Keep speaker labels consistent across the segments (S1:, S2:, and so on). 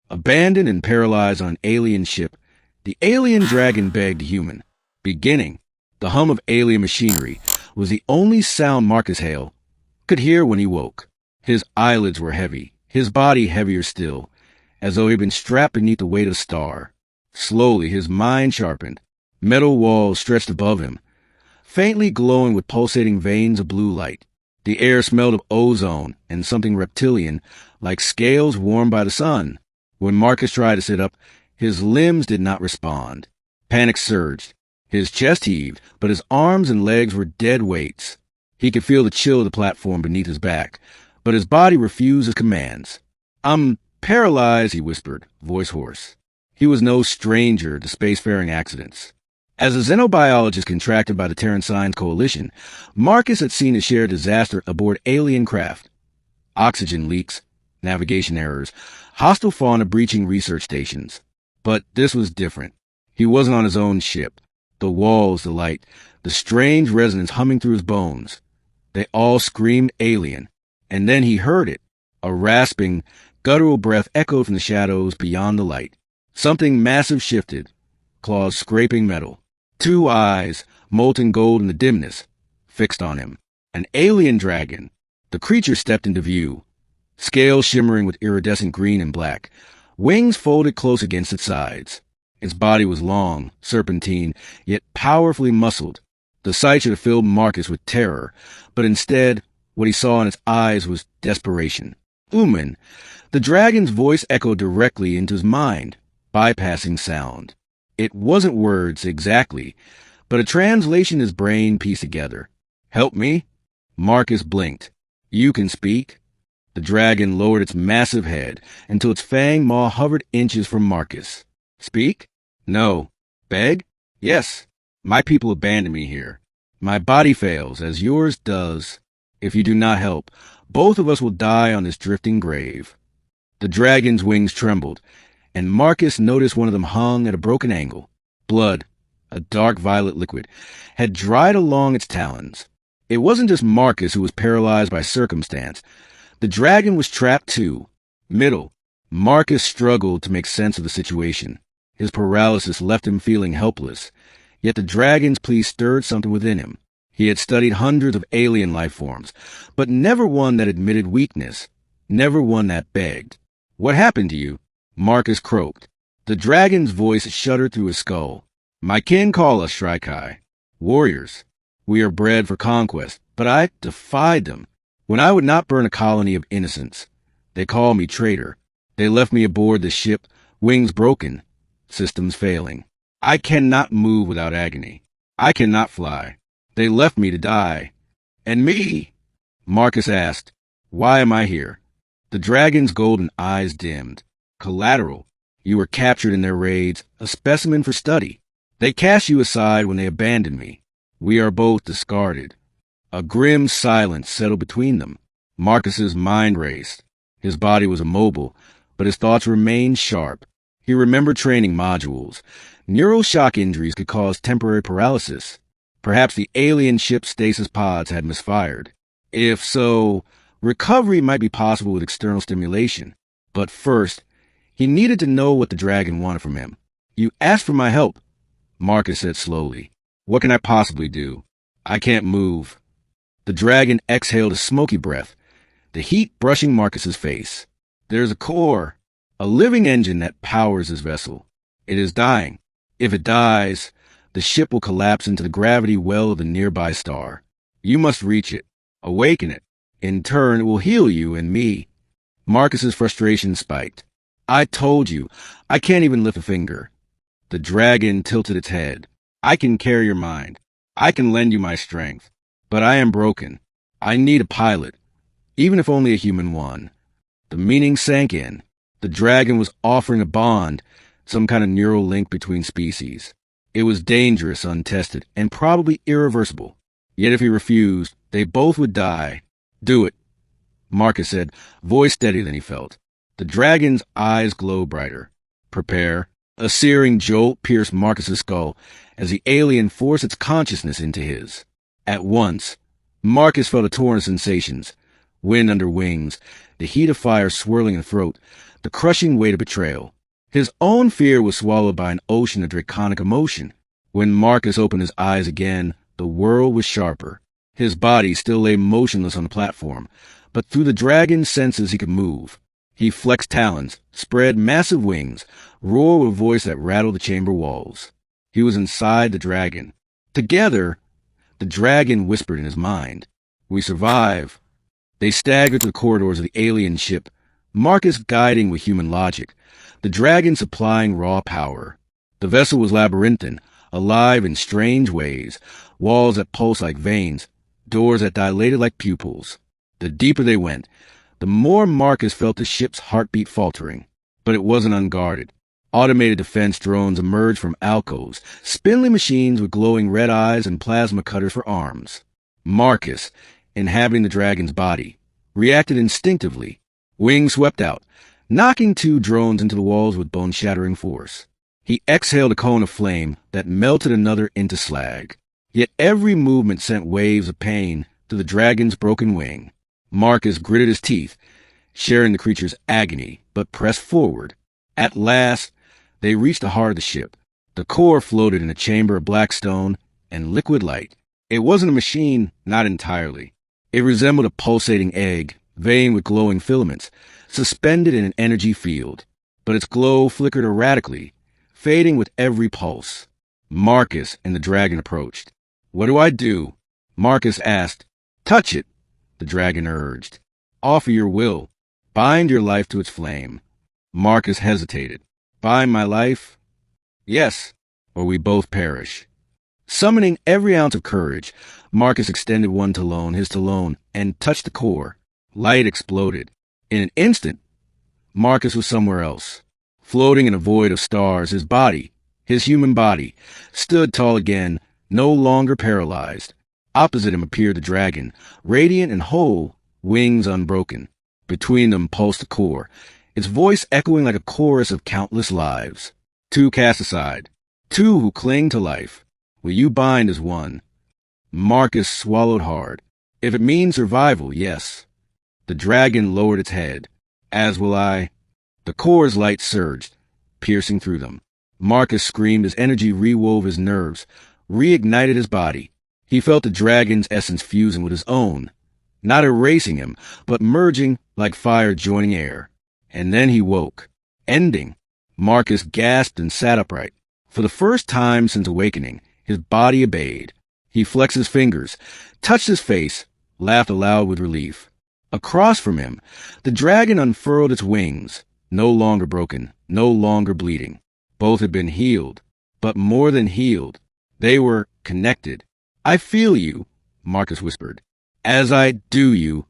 S1: Abandoned and paralyzed on an alien ship, the alien dragon begged human. Beginning, the hum of alien machinery was the only sound Marcus Hale could hear when he woke. His eyelids were heavy, his body heavier still, as though he had been strapped beneath the weight of a star. Slowly, his mind sharpened. Metal walls stretched above him, faintly glowing with pulsating veins of blue light. The air smelled of ozone and something reptilian, like scales warmed by the sun. When Marcus tried to sit up, his limbs did not respond. Panic surged. His chest heaved, but his arms and legs were dead weights. He could feel the chill of the platform beneath his back, but his body refused his commands. "I'm paralyzed," he whispered, voice hoarse. He was no stranger to spacefaring accidents. As a xenobiologist contracted by the Terran Science Coalition, Marcus had seen a shared disaster aboard alien craft. Oxygen leaks, navigation errors, hostile fauna breaching research stations. But this was different. He wasn't on his own ship. The walls, the light, the strange resonance humming through his bones. They all screamed alien. And then he heard it. A rasping, guttural breath echoed from the shadows beyond the light. Something massive shifted, claws scraping metal. Two eyes, molten gold in the dimness, fixed on him. An alien dragon. The creature stepped into view, scales shimmering with iridescent green and black, wings folded close against its sides. Its body was long, serpentine, yet powerfully muscled. The sight should have filled Marcus with terror, but instead, what he saw in its eyes was desperation. Uman. The dragon's voice echoed directly into his mind, bypassing sound. It wasn't words exactly, but a translation his brain pieced together. "Help me?" Marcus blinked. "You can speak?" The dragon lowered its massive head until its fang maw hovered inches from Marcus. "Speak? No. Beg? Yes. My people abandon me here. My body fails, as yours does. If you do not help, both of us will die on this drifting grave." The dragon's wings trembled, and Marcus noticed one of them hung at a broken angle. Blood, a dark violet liquid, had dried along its talons. It wasn't just Marcus who was paralyzed by circumstance. The dragon was trapped too. Middle. Marcus struggled to make sense of the situation. His paralysis left him feeling helpless. Yet the dragon's plea stirred something within him. He had studied hundreds of alien life forms, but never one that admitted weakness. Never one that begged. "What happened to you?" Marcus croaked. The dragon's voice shuddered through his skull. "My kin call us Shrike. Warriors. We are bred for conquest, but I defied them. When I would not burn a colony of innocents, they called me traitor. They left me aboard the ship, wings broken, systems failing. I cannot move without agony. I cannot fly. They left me to die. And me?" Marcus asked, "Why am I here?" The dragon's golden eyes dimmed. "Collateral. You were captured in their raids, a specimen for study. They cast you aside when they abandoned me. We are both discarded." A grim silence settled between them. Marcus's mind raced. His body was immobile, but his thoughts remained sharp. He remembered training modules. Neural shock injuries could cause temporary paralysis. Perhaps the alien ship's stasis pods had misfired. If so, recovery might be possible with external stimulation. But first, he needed to know what the dragon wanted from him. "You asked for my help," Marcus said slowly. "What can I possibly do? I can't move." The dragon exhaled a smoky breath, the heat brushing Marcus's face. "There's a core, a living engine that powers this vessel. It is dying. If it dies, the ship will collapse into the gravity well of the nearby star. You must reach it, awaken it. In turn, it will heal you and me." Marcus's frustration spiked. "I told you, I can't even lift a finger." The dragon tilted its head. "I can carry your mind. I can lend you my strength. But I am broken. I need a pilot, even if only a human one." The meaning sank in. The dragon was offering a bond, some kind of neural link between species. It was dangerous, untested, and probably irreversible. Yet if he refused, they both would die. "Do it," Marcus said, voice steadier than he felt. The dragon's eyes glowed brighter. "Prepare." A searing jolt pierced Marcus's skull as the alien forced its consciousness into his. At once, Marcus felt a torrent of sensations. wind under wings, the heat of fire swirling in the throat, the crushing weight of betrayal. His own fear was swallowed by an ocean of draconic emotion. When Marcus opened his eyes again, the world was sharper. His body still lay motionless on the platform, but through the dragon's senses he could move. He flexed talons, spread massive wings, roared with a voice that rattled the chamber walls. He was inside the dragon. Together, the dragon whispered in his mind, "We survive." They staggered through the corridors of the alien ship, Marcus guiding with human logic, the dragon supplying raw power. The vessel was labyrinthine, alive in strange ways, walls that pulsed like veins, doors that dilated like pupils. The deeper they went, the more Marcus felt the ship's heartbeat faltering. But it wasn't unguarded. Automated defense drones emerged from alcoves, spindly machines with glowing red eyes and plasma cutters for arms. Marcus, inhabiting the dragon's body, reacted instinctively. Wings swept out, knocking 2 drones into the walls with bone-shattering force. He exhaled a cone of flame that melted another into slag. Yet every movement sent waves of pain to the dragon's broken wing. Marcus gritted his teeth, sharing the creature's agony, but pressed forward. At last, they reached the heart of the ship. The core floated in a chamber of black stone and liquid light. It wasn't a machine, not entirely. It resembled a pulsating egg, veined with glowing filaments, suspended in an energy field. But its glow flickered erratically, fading with every pulse. Marcus and the dragon approached. "What do I do?" Marcus asked. "Touch it," the dragon urged. "Offer your will. Bind your life to its flame." Marcus hesitated. "Bind my life?" "Yes, or we both perish." Summoning every ounce of courage, Marcus extended one talon, his talon, and touched the core. Light exploded. In an instant, Marcus was somewhere else. Floating in a void of stars, his body, his human body, stood tall again, no longer paralyzed. Opposite him appeared the dragon, radiant and whole, wings unbroken. Between them pulsed the core, its voice echoing like a chorus of countless lives. "Two cast aside. 2 who cling to life. Will you bind as one?" Marcus swallowed hard. "If it means survival, yes." The dragon lowered its head. "As will I." The core's light surged, piercing through them. Marcus screamed as energy rewove his nerves, reignited his body. He felt the dragon's essence fusing with his own, not erasing him, but merging like fire joining air. And then he woke. Ending. Marcus gasped and sat upright. For the first time since awakening, his body obeyed. He flexed his fingers, touched his face, laughed aloud with relief. Across from him, the dragon unfurled its wings, no longer broken, no longer bleeding. Both had been healed, but more than healed. They were connected. "I feel you," Marcus whispered. "As I do you,"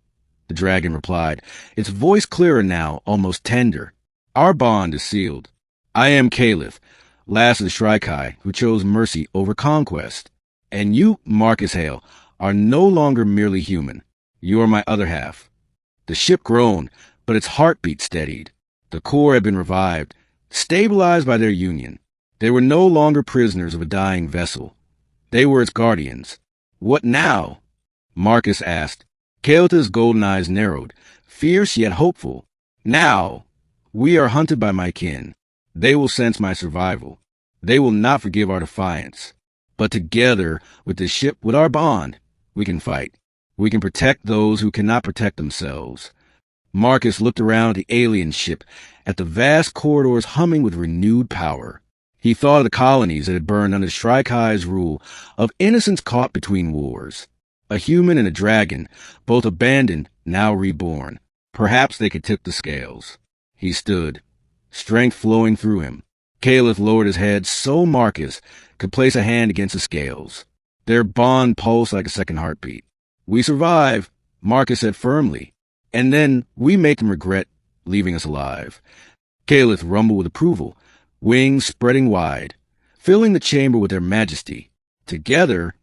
S1: the dragon replied, its voice clearer now, almost tender. "Our bond is sealed. I am Caliph, last of the Shriekai, who chose mercy over conquest. And you, Marcus Hale, are no longer merely human. You are my other half." The ship groaned, but its heartbeat steadied. The core had been revived, stabilized by their union. They were no longer prisoners of a dying vessel. They were its guardians. "What now?" Marcus asked. Kael'thas's golden eyes narrowed, fierce yet hopeful. "Now, we are hunted by my kin. They will sense my survival. They will not forgive our defiance. But together, with the ship, with our bond, we can fight. We can protect those who cannot protect themselves." Marcus looked around at the alien ship, at the vast corridors humming with renewed power. He thought of the colonies that had burned under Shrikai's rule, of innocents caught between wars. A human and a dragon, both abandoned, now reborn. Perhaps they could tip the scales. He stood, strength flowing through him. Caliph lowered his head so Marcus could place a hand against the scales. Their bond pulsed like a second heartbeat. "We survive," Marcus said firmly. "And then we make them regret leaving us alive." Caliph rumbled with approval, wings spreading wide, filling the chamber with their majesty. Together,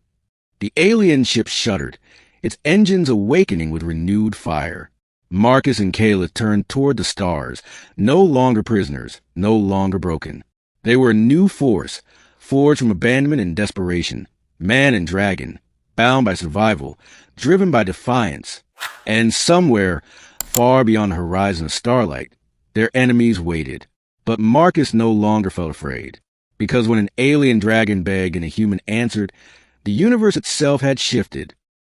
S1: the alien ship shuddered, its engines awakening with renewed fire. Marcus and Caliph turned toward the stars, no longer prisoners, no longer broken. They were a new force, forged from abandonment and desperation, man and dragon, bound by survival, driven by defiance, And somewhere, far beyond the horizon of starlight, their enemies waited. But Marcus no longer felt afraid, because when an alien dragon begged and a human answered, the universe itself had shifted,